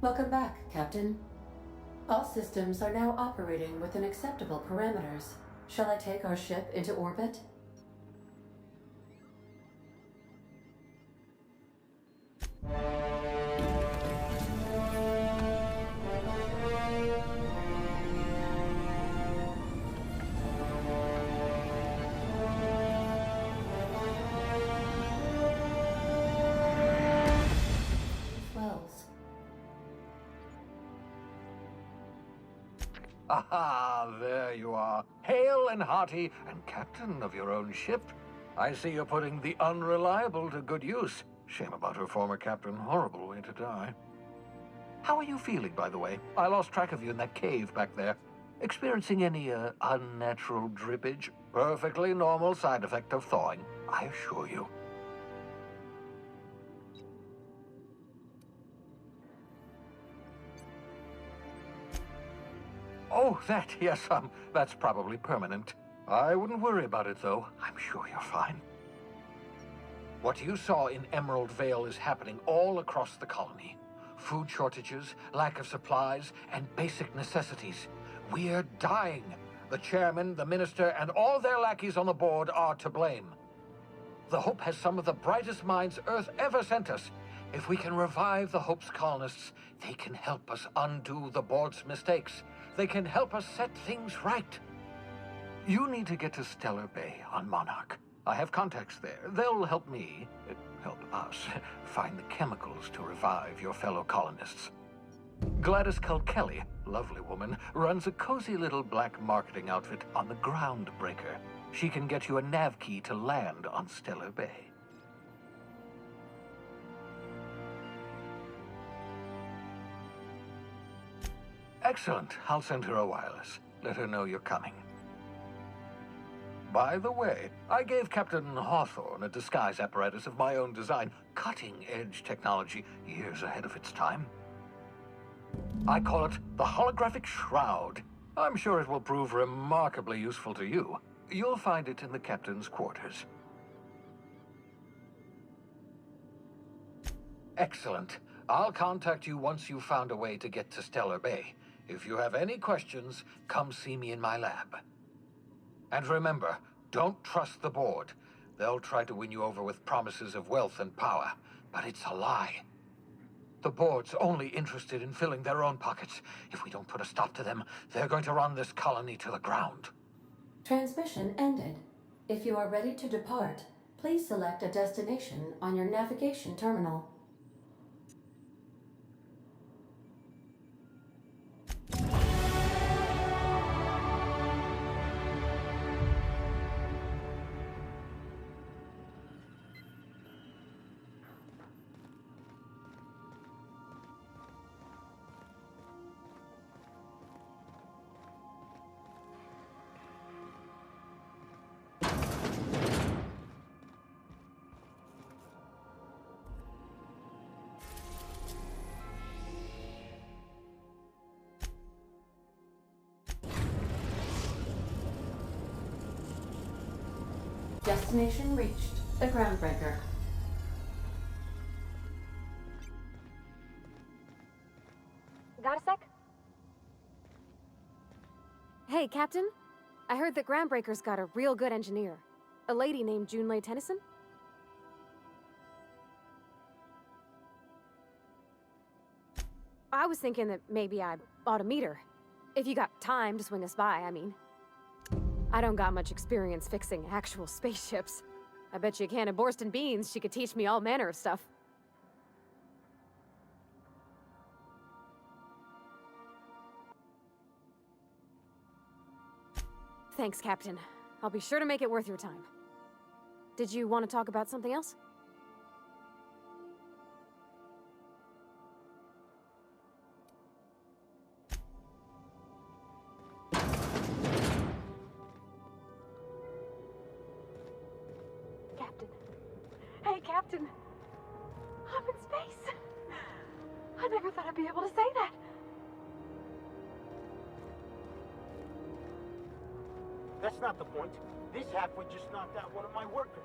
Welcome back, Captain. All systems are now operating within acceptable parameters. Shall I take our ship into orbit? Wells. Aha, there you are. Hale and hearty, and captain of your own ship. I see you're putting the unreliable to good use. Shame about her former captain. Horrible way to die. How are you feeling, by the way? I lost track of you in that cave back there. Experiencing any, unnatural drippage? Perfectly normal side effect of thawing, I assure you. Oh, yes, that's probably permanent. I wouldn't worry about it, though. I'm sure you're fine. What you saw in Emerald Vale is happening all across the colony. Food shortages, lack of supplies, and basic necessities. We're dying. The chairman, the minister, and all their lackeys on the board are to blame. The Hope has some of the brightest minds Earth ever sent us. If we can revive the Hope's colonists, they can help us undo the board's mistakes. They can help us set things right. You need to get to Stellar Bay on Monarch. I have contacts there. They'll help me, help us, find the chemicals to revive your fellow colonists. Gladys Culkelly, lovely woman, runs a cozy little black marketing outfit on the Groundbreaker. She can get you a nav key to land on Stellar Bay. Excellent. I'll send her a wireless. Let her know you're coming. By the way, I gave Captain Hawthorne a disguise apparatus of my own design. Cutting-edge technology, years ahead of its time. I call it the Holographic Shroud. I'm sure it will prove remarkably useful to you. You'll find it in the captain's quarters. Excellent. I'll contact you once you've found a way to get to Stellar Bay. If you have any questions, come see me in my lab. And remember, don't trust the board. They'll try to win you over with promises of wealth and power, but it's a lie. The board's only interested in filling their own pockets. If we don't put a stop to them, they're going to run this colony to the ground. Transmission ended. If you are ready to depart, please select a destination on your navigation terminal. Destination reached. The Groundbreaker. Got a sec? Hey, Captain. I heard that Groundbreaker's got a real good engineer. A lady named Junlei Tennyson? I was thinking that maybe I ought to meet her. If you got time to swing us by, I mean. I don't got much experience fixing actual spaceships. I bet you a can of Borston beans she could teach me all manner of stuff. Thanks, Captain. I'll be sure to make it worth your time. Did you want to talk about something else? Captain. Hey, Captain. I'm in space. I never thought I'd be able to say that. That's not the point. This halfway just knocked out one of my workers.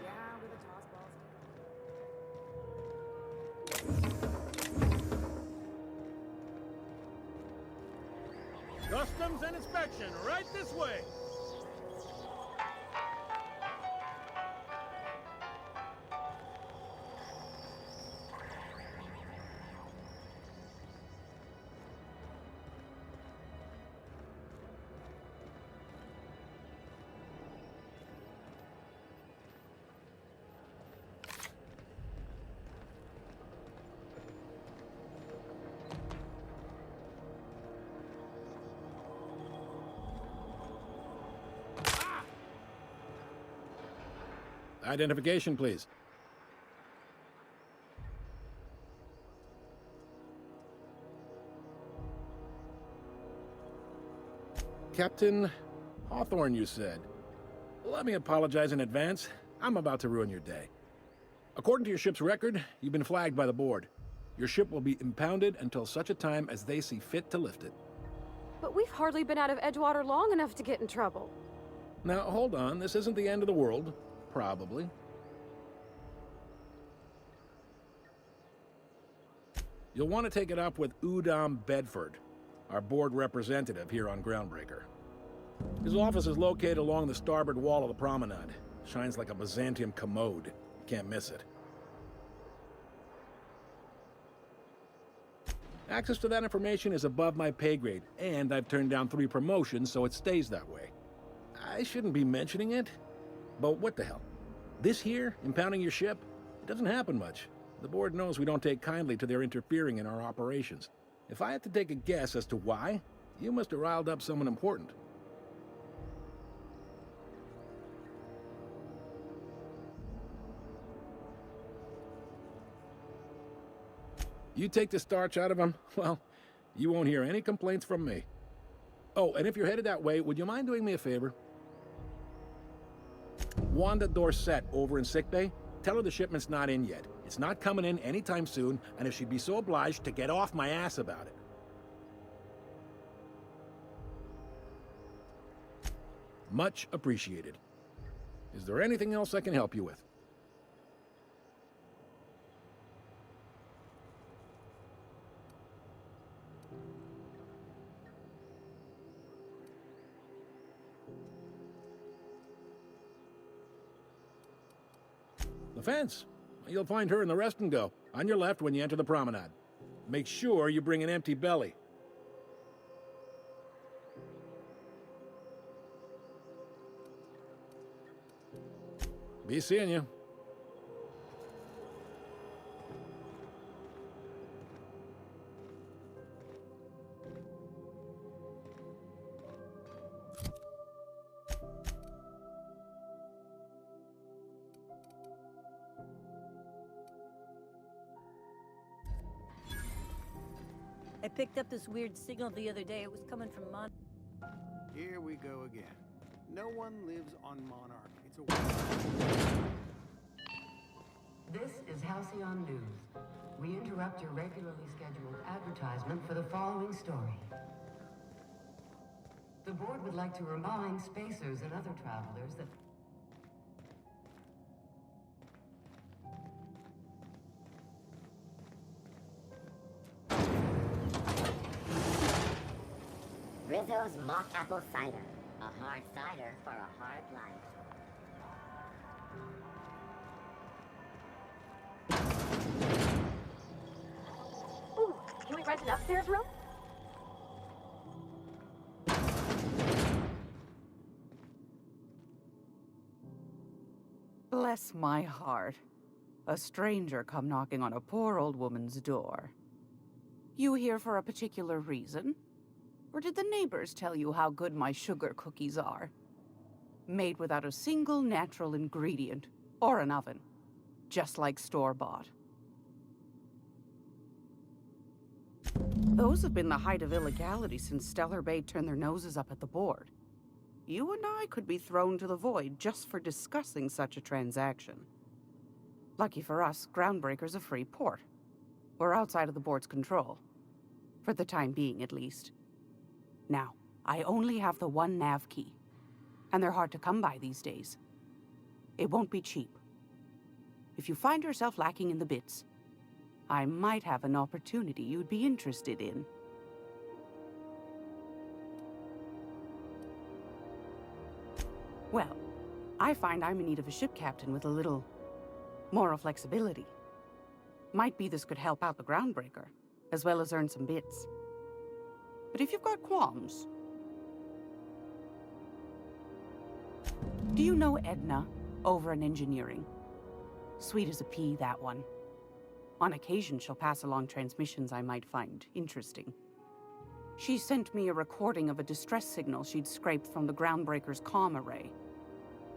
Yeah, with a toss ball. Customs and inspection, right this way. Identification, please. Captain Hawthorne, you said. Let me apologize in advance. I'm about to ruin your day. According to your ship's record, you've been flagged by the board. Your ship will be impounded until such a time as they see fit to lift it. But we've hardly been out of Edgewater long enough to get in trouble. Now, hold on. This isn't the end of the world. Probably. You'll want to take it up with Udom Bedford, our board representative here on Groundbreaker. His office is located along the starboard wall of the promenade. Shines like a Byzantium commode. You can't miss it. Access to that information is above my pay grade, and I've turned down 3 promotions, so it stays that way. I shouldn't be mentioning it, but what the hell? This here, impounding your ship, it doesn't happen much. The board knows we don't take kindly to their interfering in our operations. If I had to take a guess as to why, you must have riled up someone important. You take the starch out of them, well, you won't hear any complaints from me. Oh, and if you're headed that way, would you mind doing me a favor? Wanda Dorset over in sickbay, tell her the shipment's not in yet. It's not coming in anytime soon, and if she'd be so obliged to get off my ass about it. Much appreciated. Is there anything else I can help you with? The fence. You'll find her in the rest and go, on your left when you enter the promenade. Make sure you bring an empty belly. Be seeing you. I picked up this weird signal the other day. It was coming from Here we go again. No one lives on Monarch. It's a... This is Halcyon News. We interrupt your regularly scheduled advertisement for the following story. The board would like to remind spacers and other travelers that Rizzo's Mock Apple Cider. A hard cider for a hard life. Ooh, can we rent an upstairs room? Bless my heart. A stranger come knocking on a poor old woman's door. You here for a particular reason? Or did the neighbors tell you how good my sugar cookies are? Made without a single natural ingredient, or an oven. Just like store-bought. Those have been the height of illegality since Stellar Bay turned their noses up at the board. You and I could be thrown to the void just for discussing such a transaction. Lucky for us, Groundbreaker's a free port. We're outside of the board's control. For the time being, at least. Now, I only have the one nav key, and they're hard to come by these days. It won't be cheap. If you find yourself lacking in the bits, I might have an opportunity you'd be interested in. Well, I find I'm in need of a ship captain with a little moral flexibility. Might be this could help out the Groundbreaker, as well as earn some bits. But if you've got qualms... Do you know Edna, over in engineering? Sweet as a pea, that one. On occasion, she'll pass along transmissions I might find interesting. She sent me a recording of a distress signal she'd scraped from the Groundbreaker's comm array.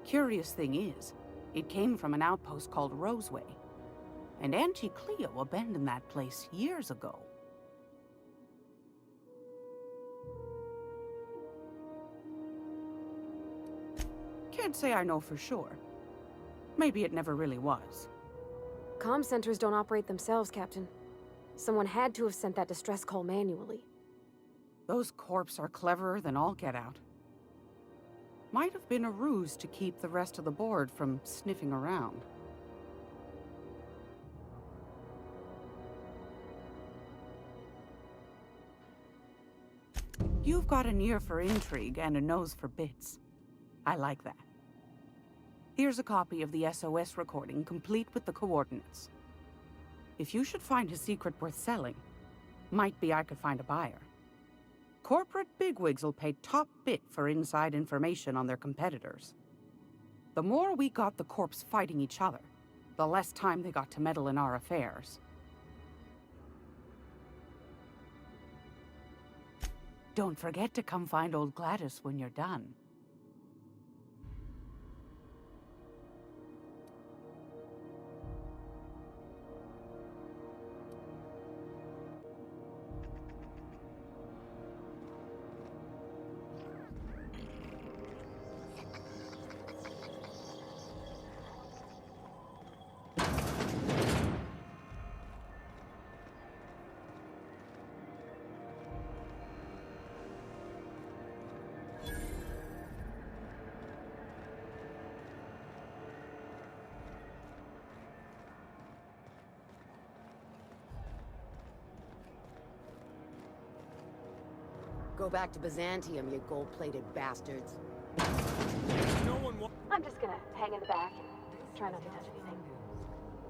Curious thing is, it came from an outpost called Roseway. And Auntie Cleo abandoned that place years ago. Can't say I know for sure. Maybe it never really was. Comm centers don't operate themselves, Captain. Someone had to have sent that distress call manually. Those corps are cleverer than all get out. Might have been a ruse to keep the rest of the board from sniffing around. You've got an ear for intrigue and a nose for bits. I like that. Here's a copy of the SOS recording, complete with the coordinates. If you should find a secret worth selling, might be I could find a buyer. Corporate bigwigs will pay top bit for inside information on their competitors. The more we got the corps fighting each other, the less time they got to meddle in our affairs. Don't forget to come find old Gladys when you're done. Go back to Byzantium, you gold-plated bastards. I'm just gonna hang in the back and try not to touch anything.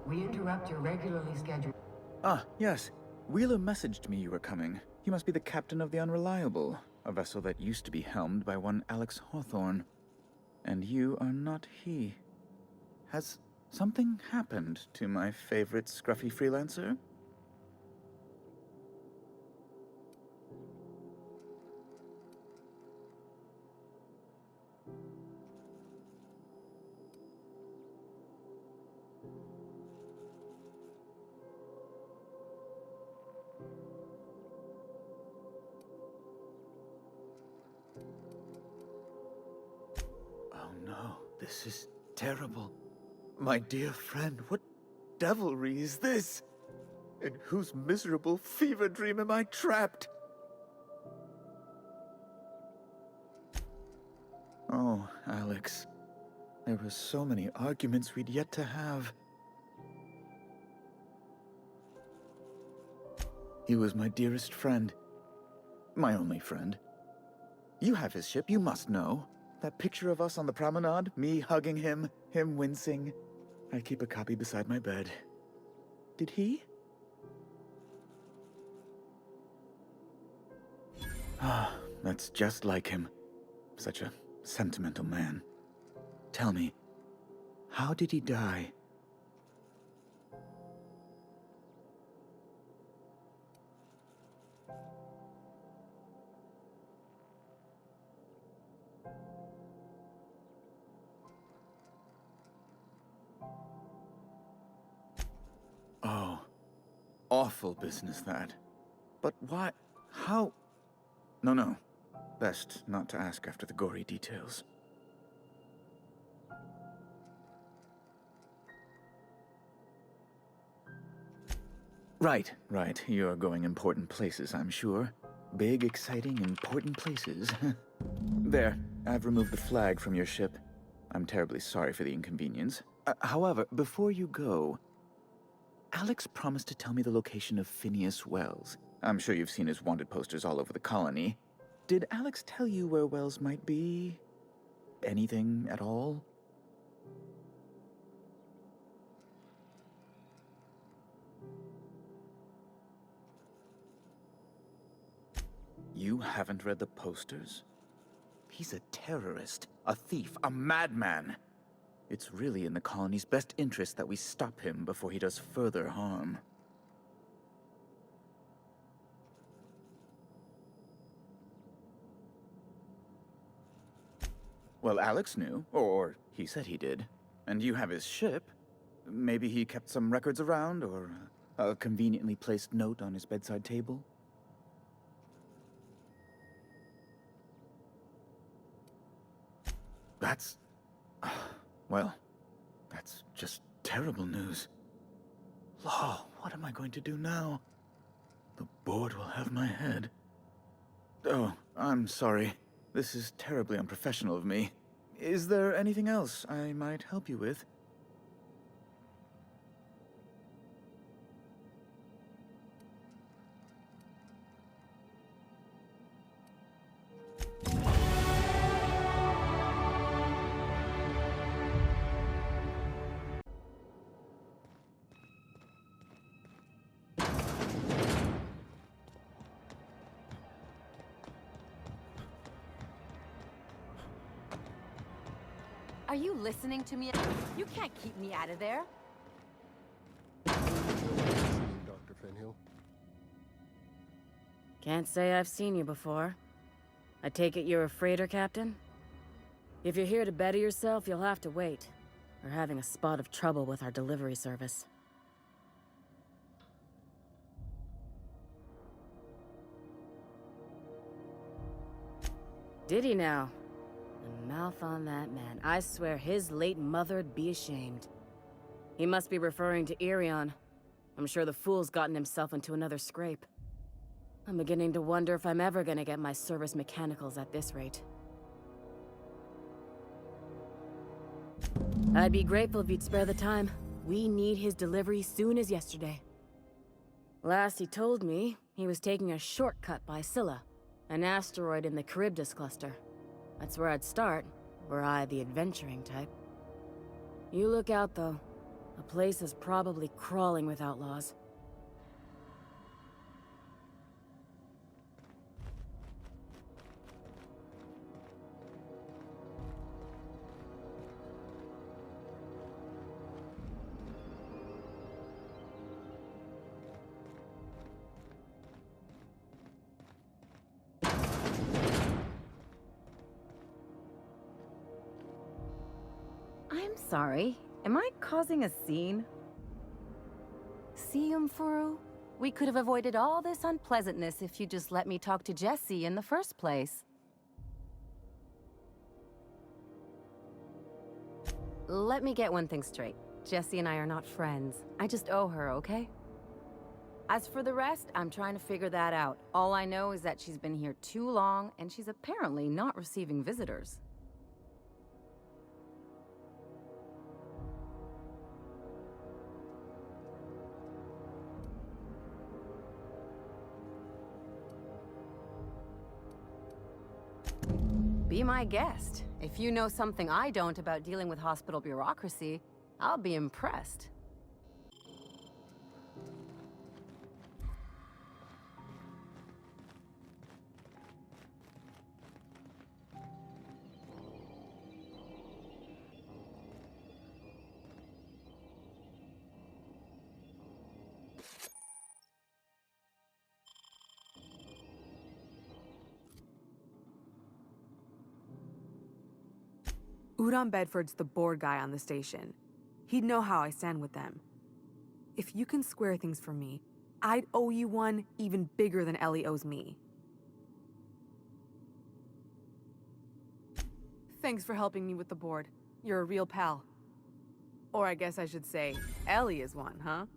We interrupt your regularly scheduled... Ah, yes. Wheeler messaged me you were coming. He must be the captain of the Unreliable, a vessel that used to be helmed by one Alex Hawthorne. And you are not he. Has something happened to my favorite scruffy freelancer? This is terrible. My dear friend, what devilry is this? In whose miserable fever dream am I trapped? Oh, Alex. There were so many arguments we'd yet to have. He was my dearest friend. My only friend. You have his ship, you must know. That picture of us on the promenade, me hugging him, him wincing. I keep a copy beside my bed. Did he? Ah, that's just like him. Such a sentimental man. Tell me, how did he die? Oh, awful business that. But why? How? No. Best not to ask after the gory details. Right. You're going important places, I'm sure. Big, exciting, important places. There, I've removed the flag from your ship. I'm terribly sorry for the inconvenience. However, before you go, Alex promised to tell me the location of Phineas Wells. I'm sure you've seen his wanted posters all over the colony. Did Alex tell you where Wells might be? anything at all? You haven't read the posters? He's a terrorist, a thief, a madman. It's really in the colony's best interest that we stop him before he does further harm. Well, Alex knew, or he said he did. And you have his ship. Maybe he kept some records around, or a conveniently placed note on his bedside table? That's... well, that's just terrible news. Law, what am I going to do now? The board will have my head. Oh, I'm sorry. This is terribly unprofessional of me. Is there anything else I might help you with? Are you listening to me? You can't keep me out of there. Dr. Fenhill? Can't say I've seen you before. I take it you're a freighter captain? If you're here to better yourself, you'll have to wait. We're having a spot of trouble with our delivery service. Did he now? The mouth on that man. I swear his late mother'd be ashamed. He must be referring to Irion. I'm sure the fool's gotten himself into another scrape. I'm beginning to wonder if I'm ever gonna get my service mechanicals at this rate. I'd be grateful if you'd spare the time. We need his delivery soon as yesterday. Last he told me, he was taking a shortcut by Scylla, an asteroid in the Charybdis cluster. That's where I'd start, were I the adventuring type. You look out, though. The place is probably crawling with outlaws. I'm sorry. Am I causing a scene? See, Umfuru? We could have avoided all this unpleasantness if you just let me talk to Jesse in the first place. Let me get one thing straight. Jesse and I are not friends. I just owe her, okay? As for the rest, I'm trying to figure that out. All I know is that she's been here too long, and she's apparently not receiving visitors. Be my guest. If you know something I don't about dealing with hospital bureaucracy, I'll be impressed. Udon Bedford's the board guy on the station. He'd know how I stand with them. If you can square things for me, I'd owe you one even bigger than Ellie owes me. Thanks for helping me with the board. You're a real pal. Or I guess I should say, Ellie is one, huh?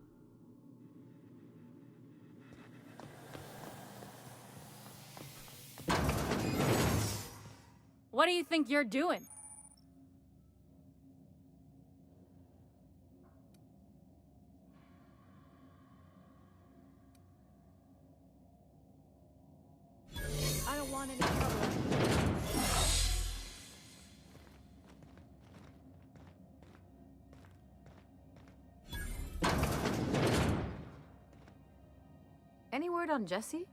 What do you think you're doing? I don't want any trouble. Any word on Jesse?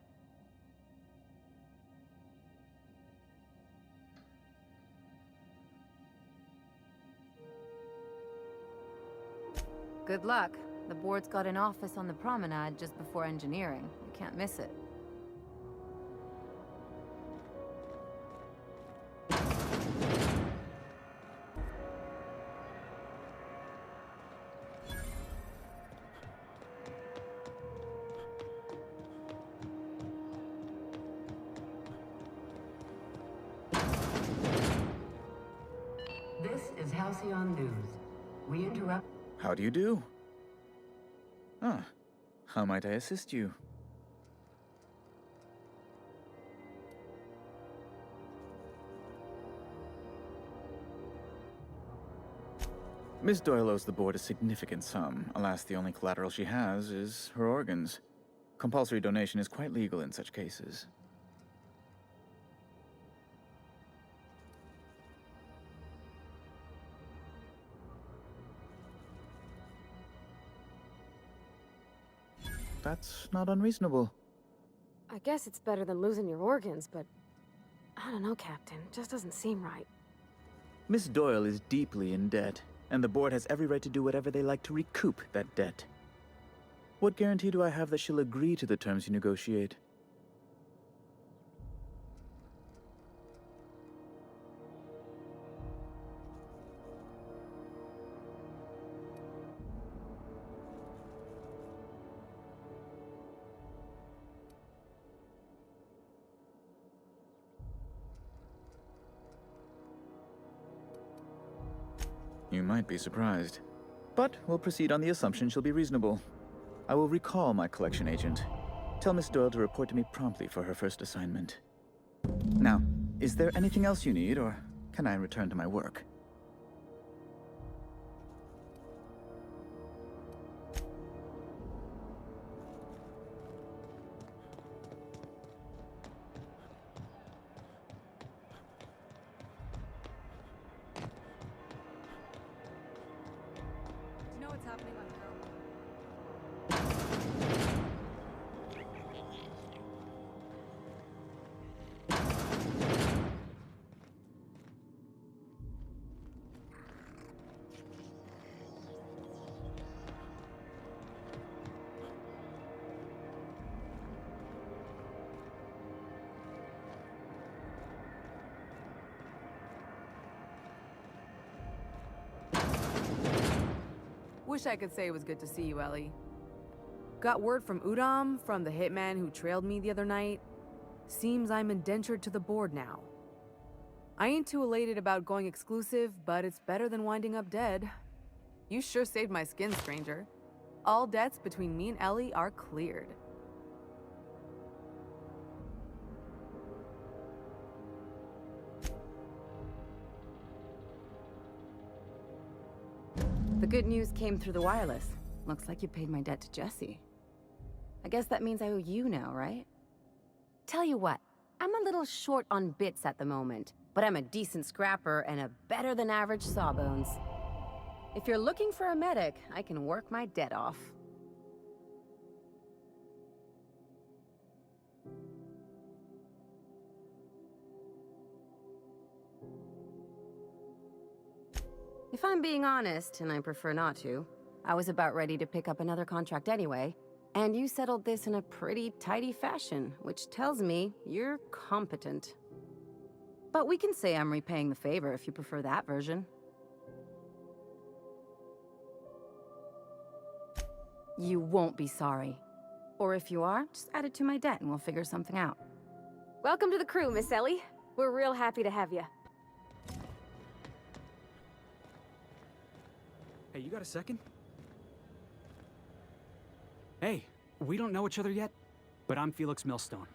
Good luck. The board's got an office on the promenade just before engineering. You can't miss it. This is Halcyon News. We interrupt. How do you do? Ah, how might I assist you? Miss Doyle owes the board a significant sum. Alas, the only collateral she has is her organs. Compulsory donation is quite legal in such cases. That's not unreasonable. I guess it's better than losing your organs, but I don't know, Captain. It just doesn't seem right. Miss Doyle is deeply in debt, and the board has every right to do whatever they like to recoup that debt. What guarantee do I have that she'll agree to the terms you negotiate? You might be surprised. But we'll proceed on the assumption she'll be reasonable. I will recall my collection agent. Tell Miss Doyle to report to me promptly for her first assignment. Now, is there anything else you need, or can I return to my work? Do you know what's happening on Harold? Wish I could say it was good to see you, Ellie. Got word from Udom, from the hitman who trailed me the other night. Seems I'm indentured to the board now. I ain't too elated about going exclusive, but it's better than winding up dead. You sure saved my skin, stranger. All debts between me and Ellie are cleared. The good news came through the wireless. Looks like you paid my debt to Jesse. I guess that means I owe you now, right? Tell you what, I'm a little short on bits at the moment, but I'm a decent scrapper and a better-than-average sawbones. If you're looking for a medic, I can work my debt off. If I'm being honest, and I prefer not to, I was about ready to pick up another contract anyway, and you settled this in a pretty tidy fashion, which tells me you're competent. But we can say I'm repaying the favor if you prefer that version. You won't be sorry. Or if you are, just add it to my debt and we'll figure something out. Welcome to the crew, Miss Ellie. We're real happy to have you. Hey, you got a second? Hey, we don't know each other yet, but I'm Felix Millstone.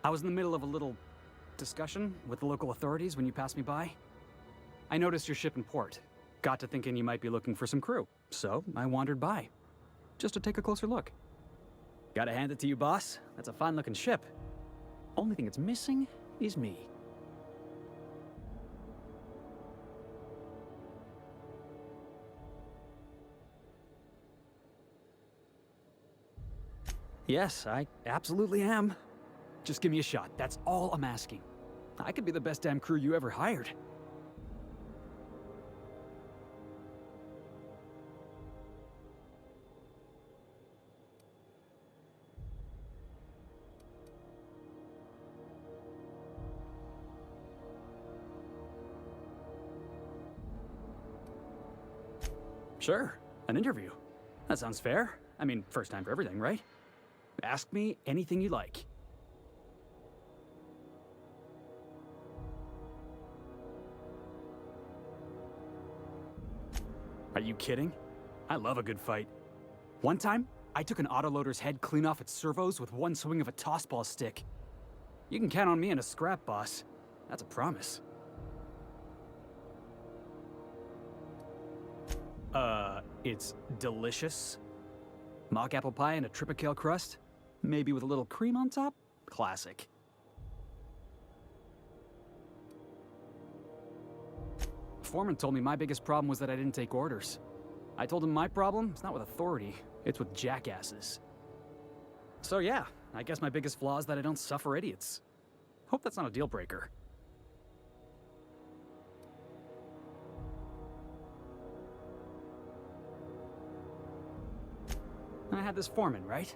I was in the middle of a little discussion with the local authorities when you passed me by. I noticed your ship in port. Got to thinking you might be looking for some crew, so I wandered by, just to take a closer look. Gotta hand it to you, boss. That's a fine-looking ship. Only thing it's missing is me. Yes, I absolutely am. Just give me a shot. That's all I'm asking. I could be the best damn crew you ever hired. Sure, an interview. That sounds fair. I mean, first time for everything, right? Ask me anything you like. Are you kidding? I love a good fight. One time, I took an autoloader's head clean off its servos with one swing of a tossball stick. You can count on me in a scrap, boss. That's a promise. It's delicious. Mock apple pie and a tripicale crust? Maybe with a little cream on top? Classic. Foreman told me my biggest problem was that I didn't take orders. I told him my problem is not with authority, it's with jackasses. So yeah, I guess my biggest flaw is that I don't suffer idiots. Hope that's not a deal breaker. I had this foreman, right?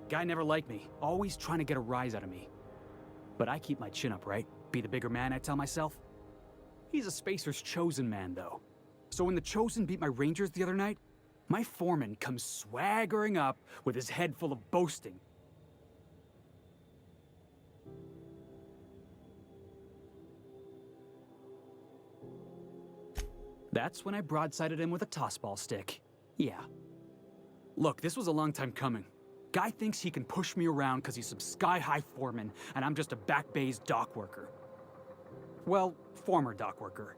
Guy never liked me, always trying to get a rise out of me. But I keep my chin up, right? Be the bigger man, I tell myself. He's a Spacer's chosen man, though. So when the Chosen beat my Rangers the other night, my foreman comes swaggering up with his head full of boasting. That's when I broadsided him with a tossball stick. Yeah. Look, this was a long time coming. Guy thinks he can push me around because he's some sky-high foreman, and I'm just a back bay's dock worker. Well, former dock worker.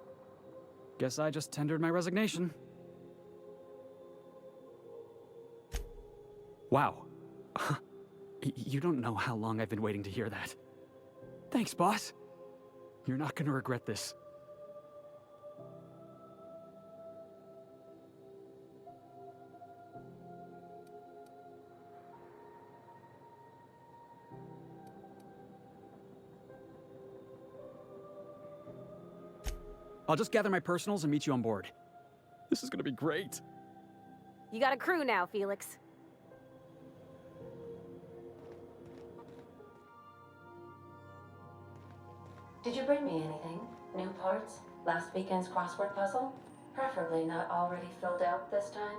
Guess I just tendered my resignation. Wow. You don't know how long I've been waiting to hear that. Thanks, boss. You're not gonna regret this. I'll just gather my personals and meet you on board. This is gonna be great. You got a crew now, Felix. Did you bring me anything? New parts? Last weekend's crossword puzzle? Preferably not already filled out this time.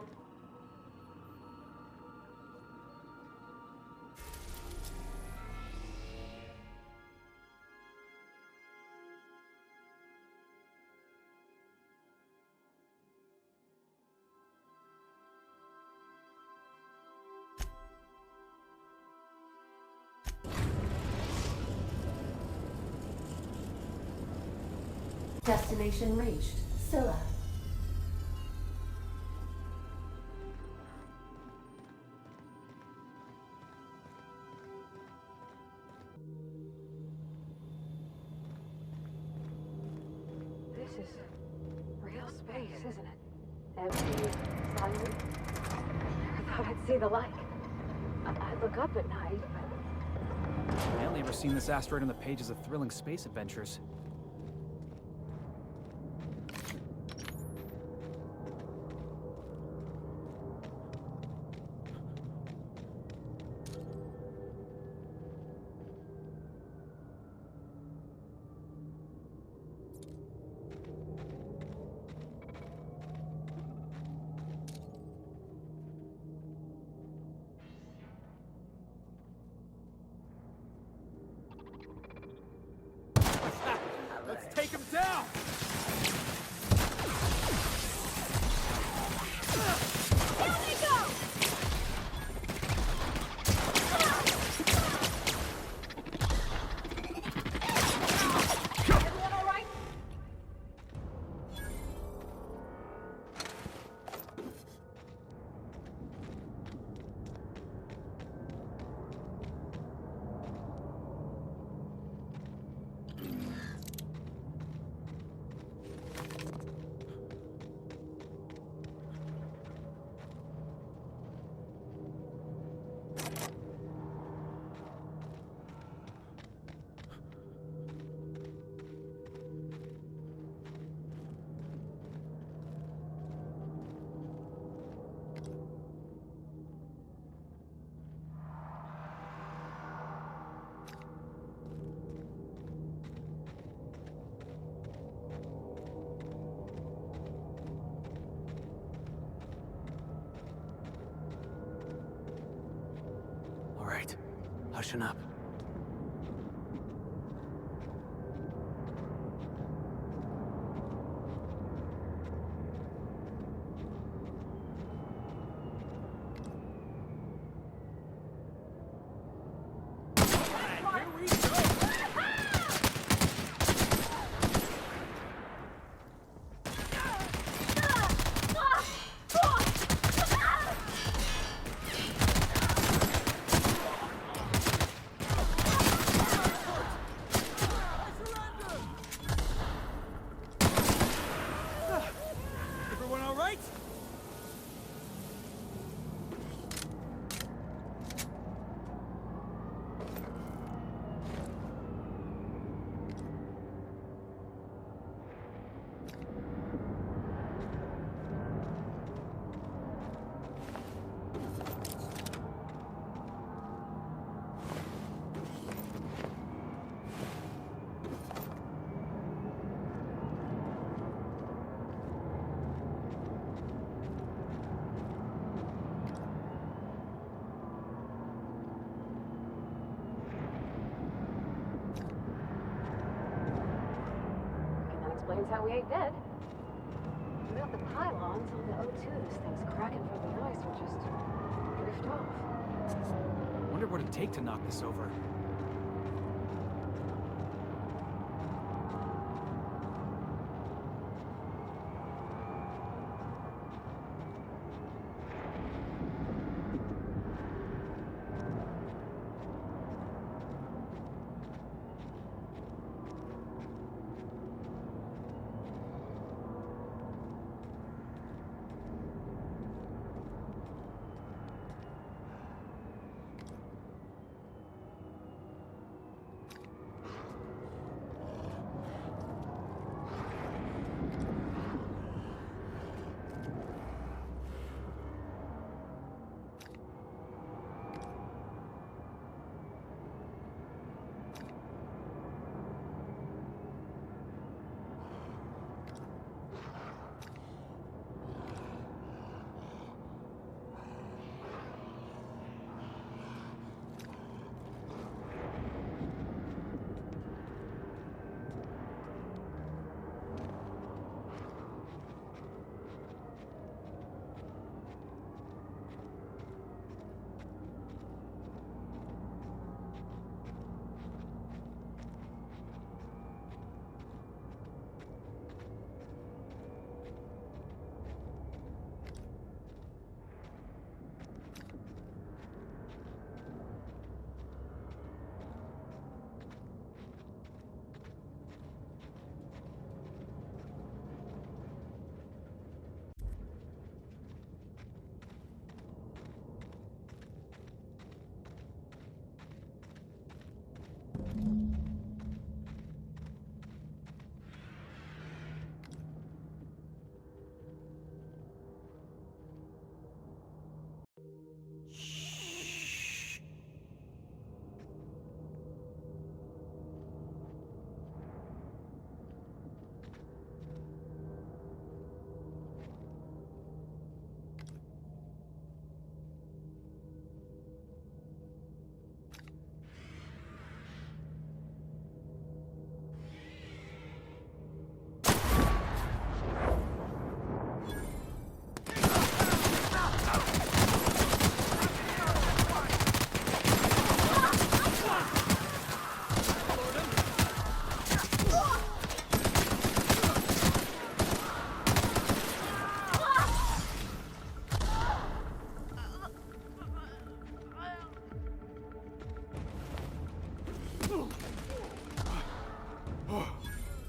Destination reached. Scylla. This is real space, isn't it? Empty, silent. I thought I'd see the light. I look up at night, but... I only ever seen this asteroid on the pages of thrilling space adventures. Hushing up. Everyone all right? And that explains how we ain't dead. Without the pylons, all the O2 this thing's cracking from the ice would just drift off. Wonder what it'd take to knock this over.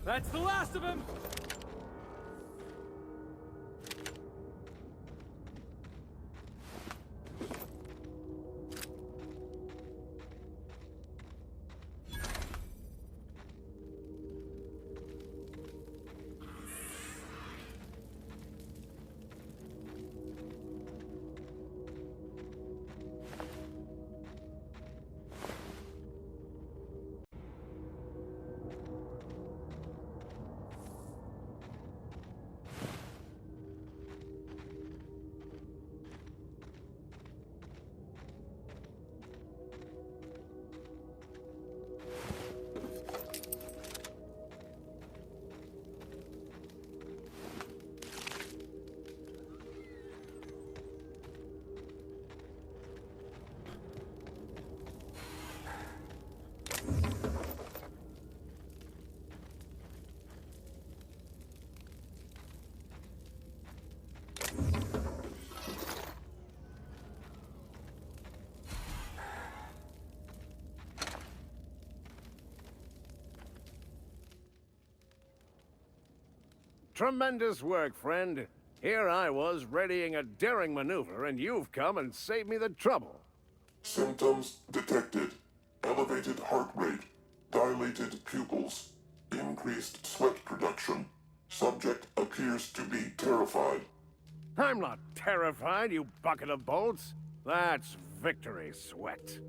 That's the last of him! Tremendous work, friend. Here I was readying a daring maneuver, and you've come and saved me the trouble. Symptoms detected. Elevated heart rate, dilated pupils, increased sweat production. Subject appears to be terrified. I'm not terrified, you bucket of bolts. That's victory sweat.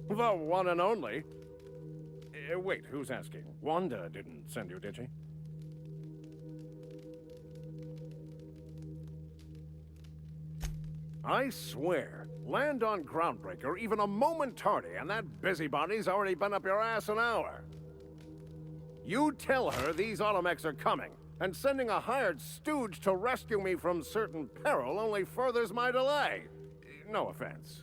The one and only. Wait, who's asking? Wanda didn't send you, did she? I swear, land on Groundbreaker even a moment tardy, and that busybody's already been up your ass an hour. You tell her these Automechs are coming, and sending a hired stooge to rescue me from certain peril only furthers my delay. No offense.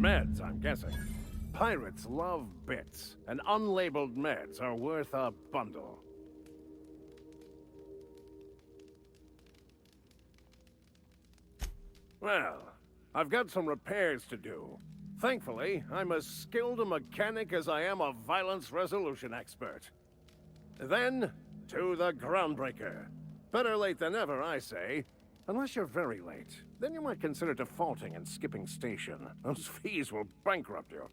Meds, I'm guessing. Pirates love bits, and unlabeled meds are worth a bundle. Well, I've got some repairs to do. Thankfully, I'm as skilled a mechanic as I am a violence resolution expert. Then, to the Groundbreaker. Better late than never, I say. Unless you're very late, then you might consider defaulting and skipping station. Those fees will bankrupt you.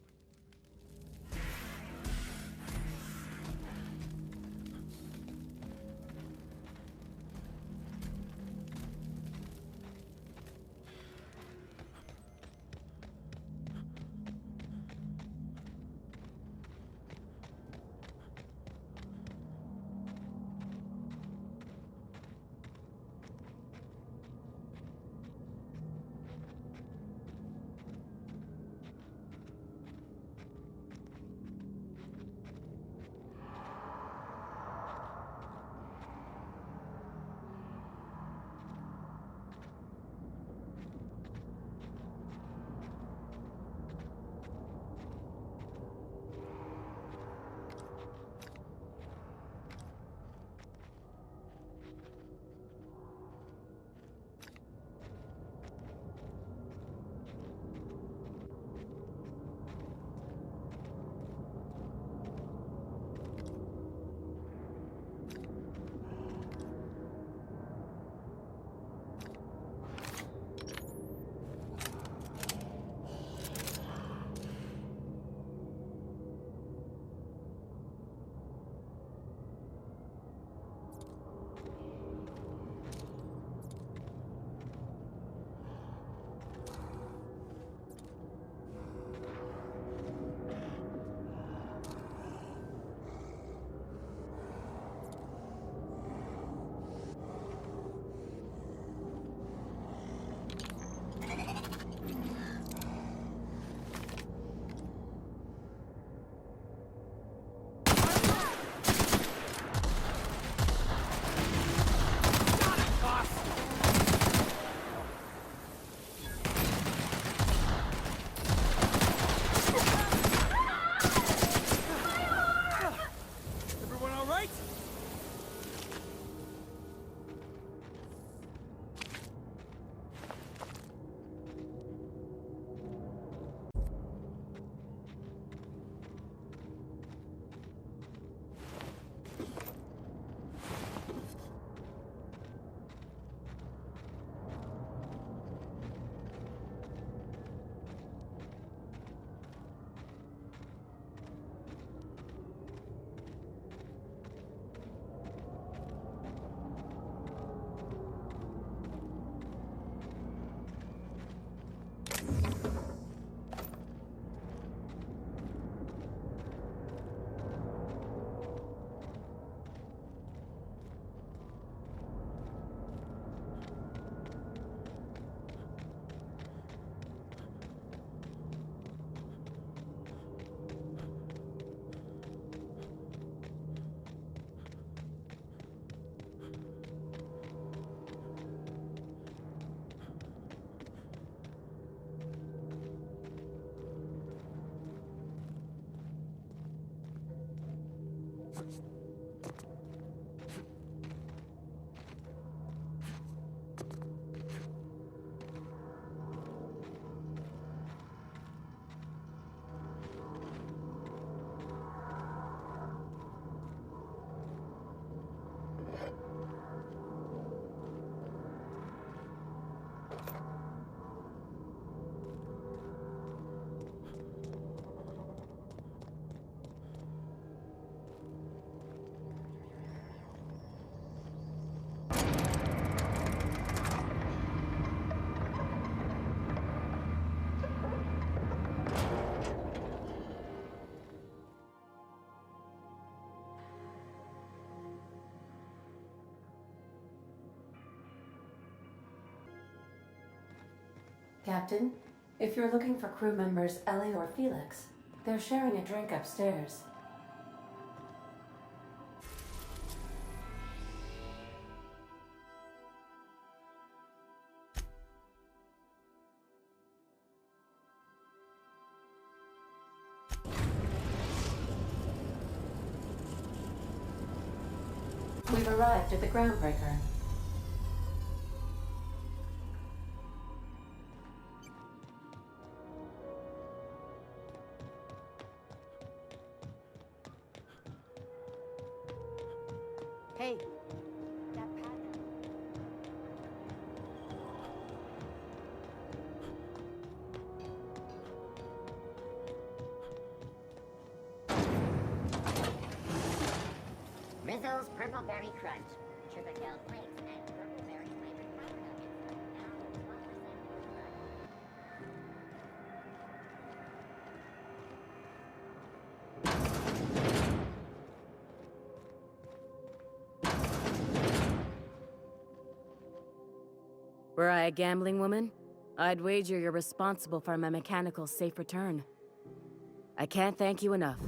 Captain, if you're looking for crew members Ellie or Felix, they're sharing a drink upstairs. We've arrived at the Groundbreaker. Hey, that pad. Rizzo's Purple Berry Crunch. Chippetel flakes and purple berry flavored fried nuggets. Now with 1% sugar. Were I a gambling woman, I'd wager you're responsible for my mechanical safe return. I can't thank you enough.